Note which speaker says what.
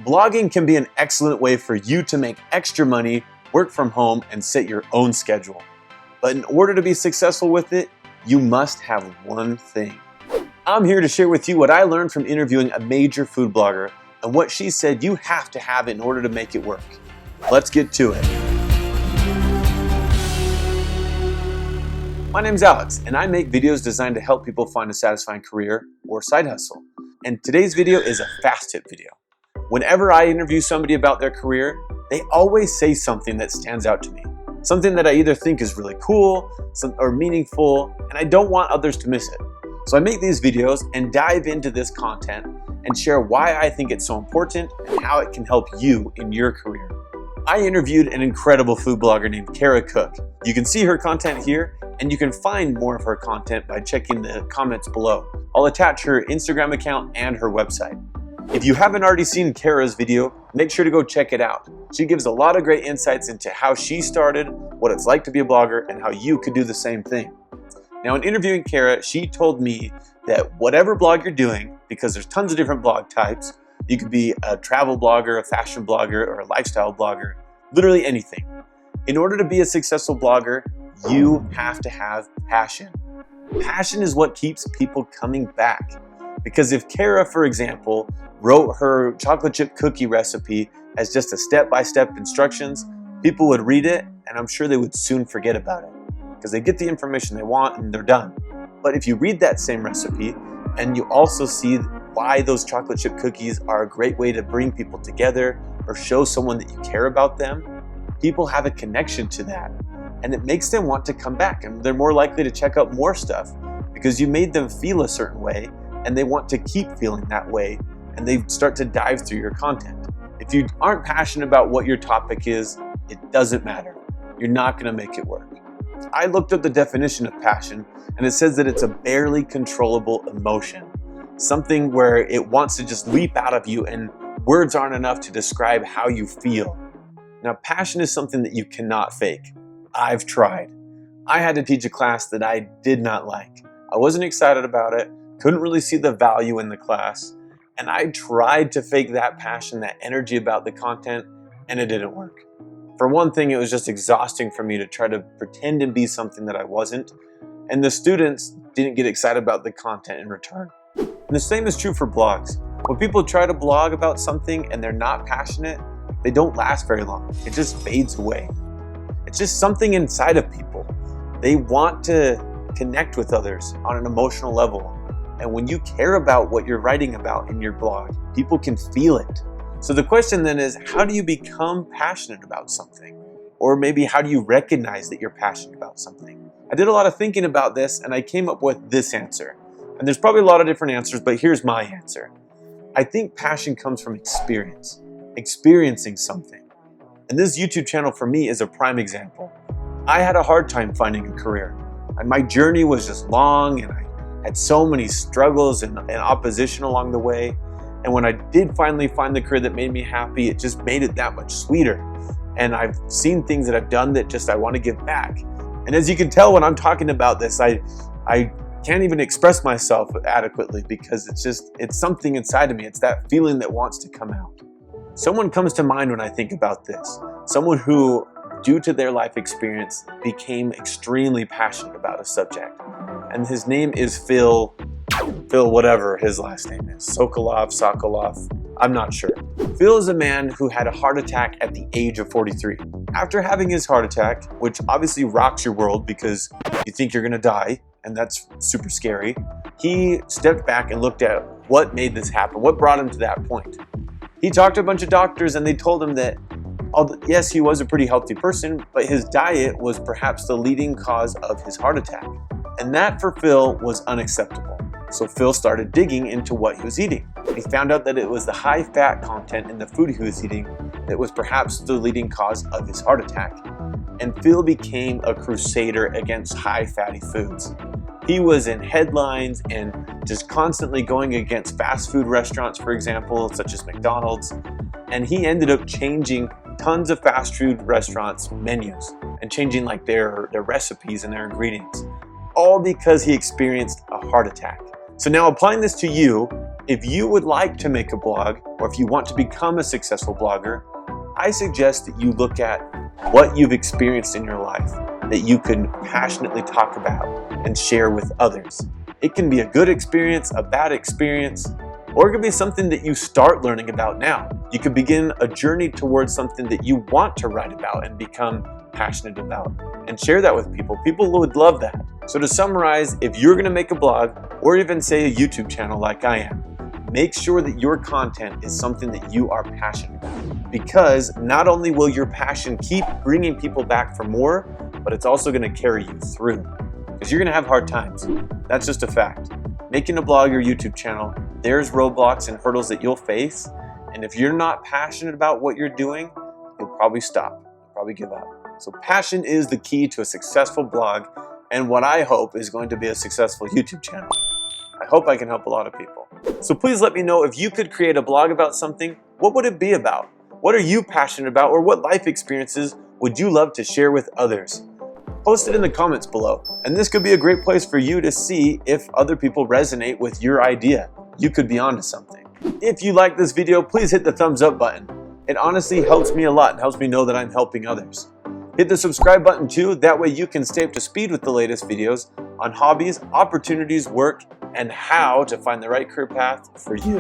Speaker 1: Blogging can be an excellent way for you to make extra money, work from home, and set your own schedule. But in order to be successful with it, you must have one thing. I'm here to share with you what I learned from interviewing a major food blogger and what she said you have to have in order to make it work. Let's get to it. My name's Alex, and I make videos designed to help people find a satisfying career or side hustle. And today's video is a fast tip video. Whenever I interview somebody about their career, they always say something that stands out to me. Something that I either think is really cool or meaningful, and I don't want others to miss it. So I make these videos and dive into this content and share why I think it's so important and how it can help you in your career. I interviewed an incredible food blogger named Kara Cook. You can see her content here, and you can find more of her content by checking the comments below. I'll attach her Instagram account and her website. If you haven't already seen Kara's video, make sure to go check it out. She gives a lot of great insights into how she started, what it's like to be a blogger, and how you could do the same thing. Now, in interviewing Kara, she told me that whatever blog you're doing, because there's tons of different blog types, you could be a travel blogger, a fashion blogger, or a lifestyle blogger, literally anything. In order to be a successful blogger, you have to have passion. Passion is what keeps people coming back. Because if Kara, for example, wrote her chocolate chip cookie recipe as just a step-by-step instructions, people would read it, and I'm sure they would soon forget about it because they get the information they want and they're done. But if you read that same recipe and you also see why those chocolate chip cookies are a great way to bring people together or show someone that you care about them, people have a connection to that. And it makes them want to come back, and they're more likely to check out more stuff because you made them feel a certain way and they want to keep feeling that way, and they start to dive through your content. If you aren't passionate about what your topic is, it doesn't matter. You're not going to make it work. I looked up the definition of passion, and it says that it's a barely controllable emotion, something where it wants to just leap out of you and words aren't enough to describe how you feel. Now, passion is something that you cannot fake. I've tried. I had to teach a class that I did not like. I wasn't excited about it, couldn't really see the value in the class, and I tried to fake that passion, that energy about the content, and it didn't work. For one thing, it was just exhausting for me to try to pretend and be something that I wasn't, and the students didn't get excited about the content in return. And the same is true for blogs. When people try to blog about something and they're not passionate, they don't last very long. It just fades away. It's just something inside of people. They want to connect with others on an emotional level. And when you care about what you're writing about in your blog, people can feel it. So the question then is, how do you become passionate about something? Or maybe how do you recognize that you're passionate about something? I did a lot of thinking about this and I came up with this answer. And there's probably a lot of different answers, but here's my answer. I think passion comes from experience, experiencing something. And this YouTube channel for me is a prime example. I had a hard time finding a career. And my journey was just long, and I had so many struggles and opposition along the way. And when I did finally find the career that made me happy, it just made it that much sweeter. And I've seen things that I've done that just I want to give back. And as you can tell when I'm talking about this, I can't even express myself adequately because it's something inside of me. It's that feeling that wants to come out. Someone comes to mind when I think about this. Someone who, due to their life experience, became extremely passionate about a subject. And his name is Phil whatever his last name is. Sokolov, I'm not sure. Phil is a man who had a heart attack at the age of 43. After having his heart attack, which obviously rocks your world because you think you're gonna die, and that's super scary, he stepped back and looked at what made this happen, what brought him to that point. He talked to a bunch of doctors and they told him that, yes, he was a pretty healthy person, but his diet was perhaps the leading cause of his heart attack. And that for Phil was unacceptable. So Phil started digging into what he was eating. He found out that it was the high fat content in the food he was eating that was perhaps the leading cause of his heart attack. And Phil became a crusader against high fatty foods. He was in headlines and just constantly going against fast food restaurants, for example, such as McDonald's. And he ended up changing tons of fast food restaurants' menus and changing like their recipes and their ingredients, all because he experienced a heart attack. So now applying this to you, If you would like to make a blog, or if you want to become a successful blogger, I suggest that you look at what you've experienced in your life that you can passionately talk about and share with others. It can be a good experience, a bad experience, or it could be something that you start learning about now. You could begin a journey towards something that you want to write about and become passionate about, and share that with people. People would love that. So to summarize, if you're gonna make a blog, or even say a YouTube channel like I am, make sure that your content is something that you are passionate about. Because not only will your passion keep bringing people back for more, but it's also gonna carry you through. Because you're gonna have hard times. That's just a fact. Making a blog or YouTube channel, there's roadblocks and hurdles that you'll face. And if you're not passionate about what you're doing, you'll probably stop, probably give up. So passion is the key to a successful blog, and what I hope is going to be a successful YouTube channel. I hope I can help a lot of people. So please let me know, if you could create a blog about something, what would it be about? What are you passionate about, or what life experiences would you love to share with others? Post it in the comments below, and this could be a great place for you to see if other people resonate with your idea. You could be onto something. If you like this video, please hit the thumbs up button. It honestly helps me a lot and helps me know that I'm helping others. Hit the subscribe button too, that way you can stay up to speed with the latest videos on hobbies, opportunities, work, and how to find the right career path for you.